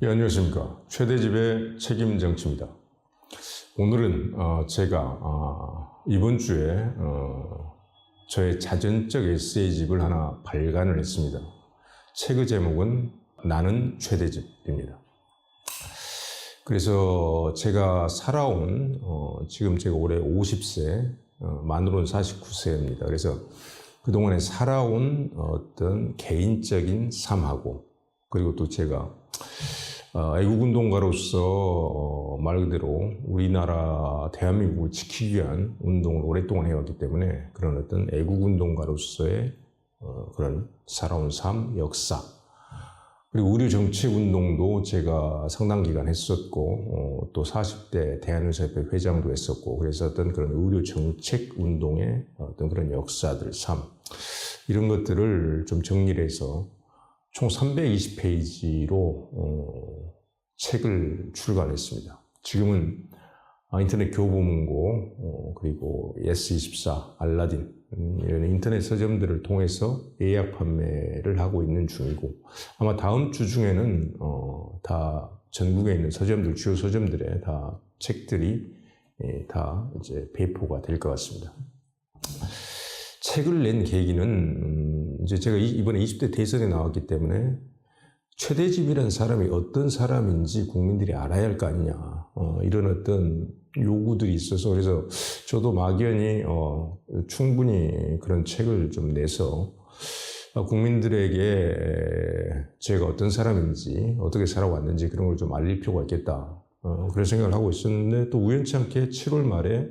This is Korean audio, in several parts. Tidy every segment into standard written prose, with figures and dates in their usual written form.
예, 안녕하십니까. 최대집의 책임정치입니다. 오늘은 제가 이번 주에 저의 자전적 에세이집을 하나 발간을 했습니다. 책의 제목은 나는 최대집입니다. 그래서 제가 살아온 지금 제가 올해 50세, 만으로는 49세입니다. 그래서 그동안에 살아온 어떤 개인적인 삶하고, 그리고 또 제가 애국운동가로서 말 그대로 우리나라 대한민국을 지키기 위한 운동을 오랫동안 해왔기 때문에 그런 어떤 애국운동가로서의 그런 살아온 삶, 역사, 그리고 의료정책운동도 제가 상당 기간 했었고, 또 40대 대한의사협회 회장도 했었고, 그래서 어떤 그런 의료정책운동의 어떤 그런 역사들, 삶, 이런 것들을 좀 정리를 해서 총 320페이지로 책을 출간했습니다. 지금은 인터넷 교보문고, 그리고 S24, 알라딘, 이런 인터넷 서점들을 통해서 예약 판매를 하고 있는 중이고, 아마 다음 주 중에는 다 전국에 있는 서점들, 주요 서점들에 다 책들이 다 이제 배포가 될 것 같습니다. 책을 낸 계기는 이제 제가 이번에 20대 대선에 나왔기 때문에 최대집이라는 사람이 어떤 사람인지 국민들이 알아야 할 거 아니냐, 이런 어떤 요구들이 있어서, 그래서 저도 막연히 충분히 그런 책을 좀 내서 국민들에게 제가 어떤 사람인지, 어떻게 살아왔는지 그런 걸 좀 알릴 필요가 있겠다, 그런 생각을 하고 있었는데, 또 우연치 않게 7월 말에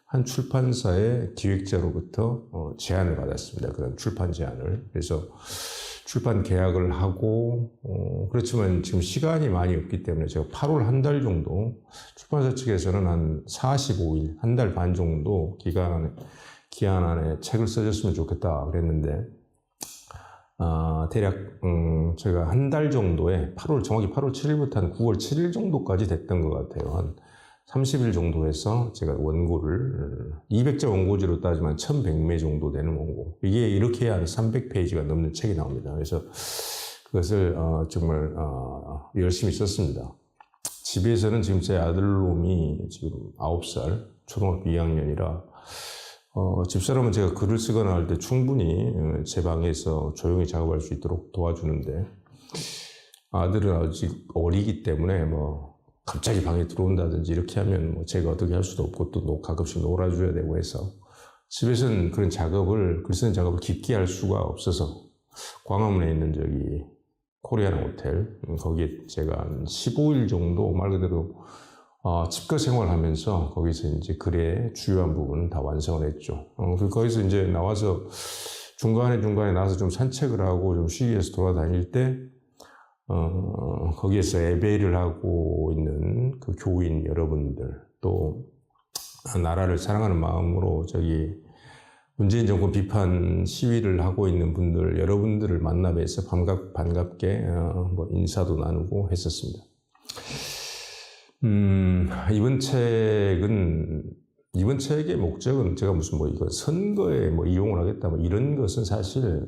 한 출판사의 기획자로부터 제안을 받았습니다. 그런 출판 제안을. 그래서 출판 계약을 하고, 그렇지만 지금 시간이 많이 없기 때문에 제가 8월 한 달 정도, 출판사 측에서는 한 45일, 한 달 반 정도 기한 안에 책을 써줬으면 좋겠다 그랬는데, 대략 제가 한 달 정도에 정확히 8월 7일부터 한 9월 7일 정도까지 됐던 것 같아요. 한 30일 정도 해서 제가 원고를 200자 원고지로 따지면 1100매 정도 되는 원고, 이게 이렇게 해야 한 300페이지가 넘는 책이 나옵니다. 그래서 그것을 정말 열심히 썼습니다. 집에서는 지금 제 아들놈이 지금 9살, 초등학교 2학년이라 집사람은 제가 글을 쓰거나 할 때 충분히 제 방에서 조용히 작업할 수 있도록 도와주는데, 아들은 아직 어리기 때문에 갑자기 방에 들어온다든지 이렇게 하면 제가 어떻게 할 수도 없고, 또 가끔씩 놀아줘야 되고 해서 집에서는 그런 글 쓰는 작업을 깊게 할 수가 없어서 광화문에 있는 저기 코리아나 호텔, 거기에 제가 한 15일 정도 말 그대로 집거 생활하면서 거기서 이제 글의 주요한 부분은 다 완성을 했죠. 거기서 이제 나와서 중간에 나와서 좀 산책을 하고 좀 쉬기 위해서 돌아다닐 때 거기에서 예배를 하고 있는 그 교인 여러분들, 또 나라를 사랑하는 마음으로 문재인 정권 비판 시위를 하고 있는 분들, 여러분들을 만나 뵈서 반갑게 인사도 나누고 했었습니다. 이번 책의 목적은 제가 무슨 이거 선거에 이용을 하겠다 이런 것은 사실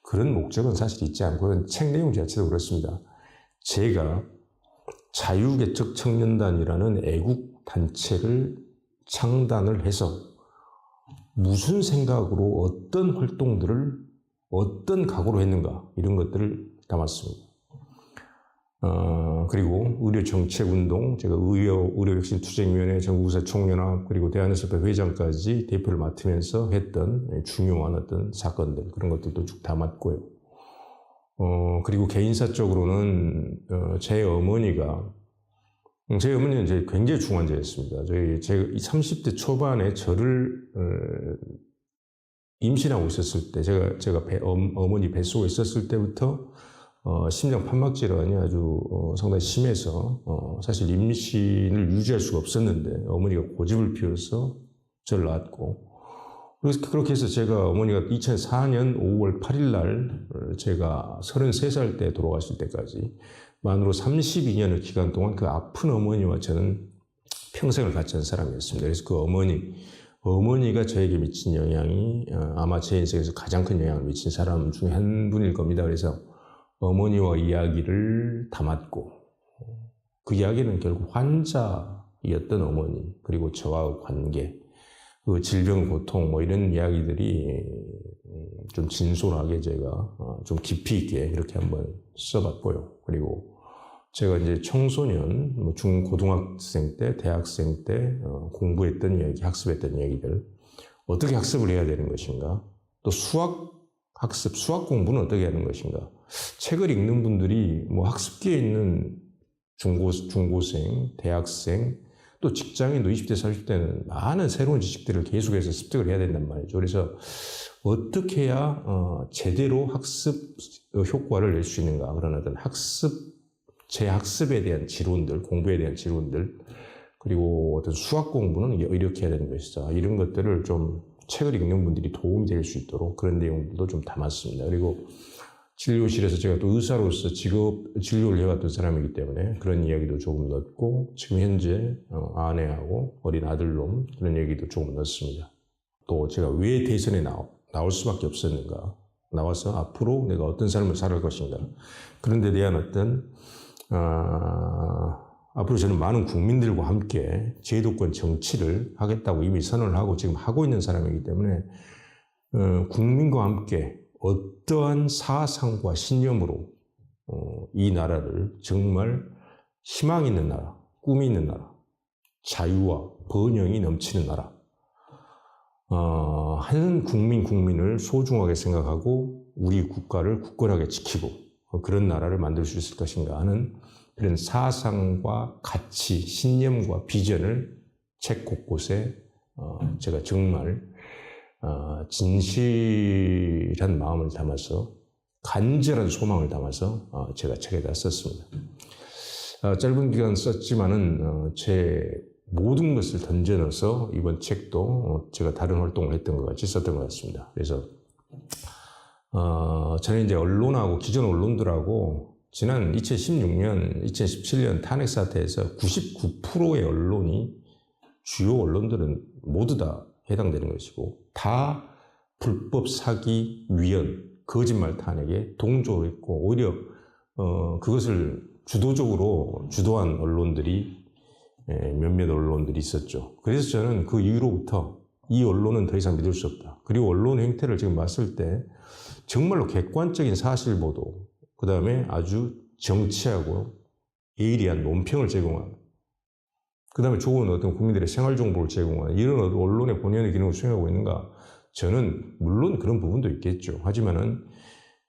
그런 목적은 사실 있지 않고, 책 내용 자체도 그렇습니다. 제가 자유개척 청년단이라는 애국단체를 창단을 해서 무슨 생각으로 어떤 활동들을 어떤 각오로 했는가, 이런 것들을 담았습니다. 그리고 의료정책운동, 제가 의료혁신투쟁위원회, 전국의사 총연합, 그리고 대한의사협회 회장까지 대표를 맡으면서 했던 중요한 어떤 사건들, 그런 것들도 쭉 담았고요. 그리고 개인사적으로는 제 어머니는 이제 굉장히 중환자였습니다. 제가 30대 초반에 저를 임신하고 있었을 때, 제가 어머니 뱃속에 있었을 때부터 심장 판막 질환이 아주 상당히 심해서 사실 임신을 유지할 수가 없었는데, 어머니가 고집을 피워서 저를 낳았고, 그래서 그렇게 해서 제가 어머니가 2004년 5월 8일 날 제가 33살 때 돌아가실 때까지 만으로 32년의 기간 동안 그 아픈 어머니와 저는 평생을 같이 한 사람이었습니다. 그래서 그 어머니가 저에게 미친 영향이 아마 제 인생에서 가장 큰 영향을 미친 사람 중에 한 분일 겁니다. 그래서 어머니와 이야기를 담았고 그 이야기는 결국 환자였던 어머니 그리고 저와의 관계 그 질병 고통 뭐 이런 이야기들이 좀 진솔하게 제가 좀 깊이 있게 이렇게 한번 써봤고요. 그리고 제가 이제 청소년, 뭐 중고등학생 때, 대학생 때 공부했던 이야기, 학습했던 이야기들 어떻게 학습을 해야 되는 것인가? 또 수학 학습, 수학 공부는 어떻게 하는 것인가? 책을 읽는 분들이 뭐 학습기에 있는 중고생, 대학생, 또 직장인도 20대, 30대는 많은 새로운 지식들을 계속해서 습득을 해야 된단 말이죠. 그래서 어떻게 해야 제대로 학습 효과를 낼 수 있는가? 그런 어떤 제 학습에 대한 지론들, 공부에 대한 지론들, 그리고 어떤 수학 공부는 이렇게 해야 되는 것이다. 이런 것들을 좀 책을 읽는 분들이 도움이 될 수 있도록 그런 내용들도 좀 담았습니다. 그리고 진료실에서 제가 또 의사로서 진료를 해왔던 사람이기 때문에 그런 이야기도 조금 넣었고, 지금 현재 아내하고 어린 아들놈 그런 얘기도 조금 넣었습니다. 또 제가 왜 대선에 나올 수밖에 없었는가, 나와서 앞으로 내가 어떤 삶을 살아갈 것인가, 그런 데 대한 어떤 앞으로 저는 많은 국민들과 함께 제도권 정치를 하겠다고 이미 선언을 하고 지금 하고 있는 사람이기 때문에 국민과 함께 어떠한 사상과 신념으로 이 나라를 정말 희망 있는 나라, 꿈이 있는 나라, 자유와 번영이 넘치는 나라, 한 국민을 소중하게 생각하고 우리 국가를 굳건하게 지키고 그런 나라를 만들 수 있을 것인가 하는 그런 사상과 가치, 신념과 비전을 책 곳곳에 제가 정말 진실한 마음을 담아서 간절한 소망을 담아서 제가 책에다 썼습니다. 짧은 기간 썼지만은 제 모든 것을 던져 넣어서 이번 책도 제가 다른 활동을 했던 것 같이 썼던 것 같습니다. 그래서 저는 이제 언론하고 기존 언론들하고 지난 2016년, 2017년 탄핵 사태에서 99%의 언론이 주요 언론들은 모두 다 해당되는 것이고 다 불법 사기, 위헌, 거짓말 탄핵에 동조를 했고 오히려 그것을 주도적으로 주도한 언론들이 몇몇 언론들이 있었죠. 그래서 저는 그 이후로부터 이 언론은 더 이상 믿을 수 없다. 그리고 언론 행태를 지금 봤을 때 정말로 객관적인 사실 보도, 그 다음에 아주 정치하고 예리한 논평을 제공하는, 그 다음에 좋은 어떤 국민들의 생활 정보를 제공하는 이런 언론의 본연의 기능을 수행하고 있는가? 저는 물론 그런 부분도 있겠죠. 하지만은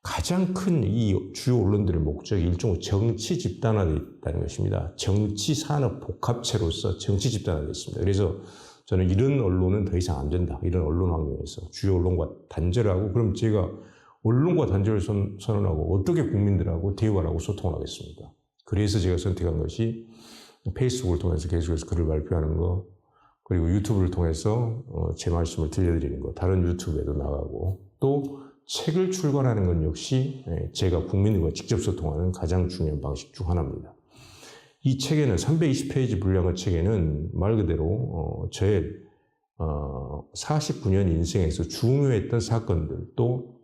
가장 큰 이 주요 언론들의 목적이 일종의 정치 집단화되어 있다는 것입니다. 정치 산업 복합체로서 정치 집단화되어 있습니다. 그래서 저는 이런 언론은 더 이상 안 된다. 이런 언론 환경에서 주요 언론과 단절을 하고, 그럼 제가 언론과 단절을 선언하고 어떻게 국민들하고 대화를 하고 소통을 하겠습니까? 그래서 제가 선택한 것이 페이스북을 통해서 계속해서 글을 발표하는 거, 그리고 유튜브를 통해서 제 말씀을 들려드리는 거, 다른 유튜브에도 나가고, 또 책을 출간하는 건 역시 제가 국민들과 직접 소통하는 가장 중요한 방식 중 하나입니다. 이 책에는 320페이지 분량의 책에는 말 그대로 저의 49년 인생에서 중요했던 사건들, 또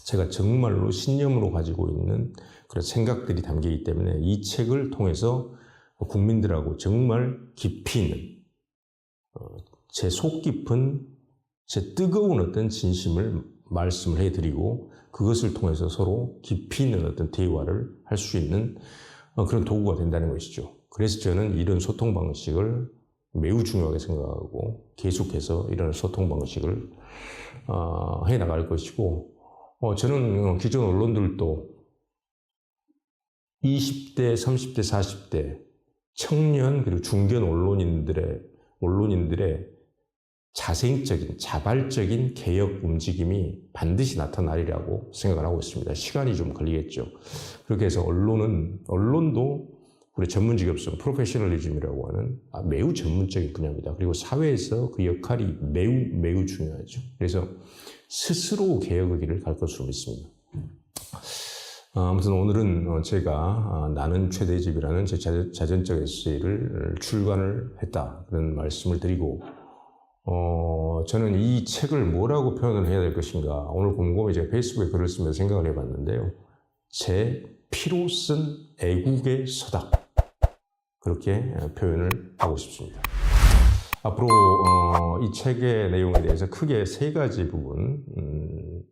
제가 정말로 신념으로 가지고 있는 그런 생각들이 담기기 때문에 이 책을 통해서 국민들하고 정말 깊이 있는 제 속 깊은 제 뜨거운 어떤 진심을 말씀을 해드리고 그것을 통해서 서로 깊이 있는 어떤 대화를 할 수 있는 그런 도구가 된다는 것이죠. 그래서 저는 이런 소통 방식을 매우 중요하게 생각하고 계속해서 이런 소통 방식을 해나갈 것이고, 저는 기존 언론들도 20대, 30대, 40대 청년 그리고 중견 언론인들의 자생적인, 자발적인 개혁 움직임이 반드시 나타나리라고 생각을 하고 있습니다. 시간이 좀 걸리겠죠. 그렇게 해서 언론도 우리 전문직업성, 프로페셔널리즘이라고 하는 매우 전문적인 분야입니다. 그리고 사회에서 그 역할이 매우 중요하죠. 그래서 스스로 개혁의 길을 갈 것으로 믿습니다. 아무튼 오늘은 제가 나는 최대집이라는 제 자전적 에세이를 출간을 했다, 그런 말씀을 드리고, 저는 이 책을 뭐라고 표현을 해야 될 것인가, 오늘 곰곰이 제가 페이스북에 글을 쓰면서 생각을 해봤는데요. 제 피로 쓴 애국의 서다. 그렇게 표현을 하고 싶습니다. 앞으로 이 책의 내용에 대해서 크게 세 가지 부분,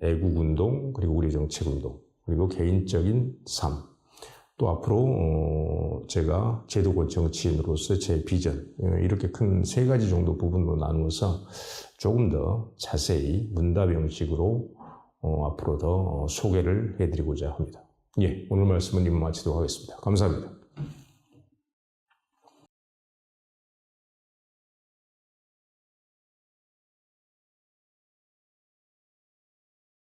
애국운동, 그리고 우리 정책운동, 그리고 개인적인 삶, 또 앞으로 제가 제도권 정치인으로서 제 비전, 이렇게 큰 세 가지 정도 부분으로 나누어서 조금 더 자세히 문답 형식으로 앞으로 더 소개를 해드리고자 합니다. 예, 오늘 말씀은 이만 마치도록 하겠습니다. 감사합니다.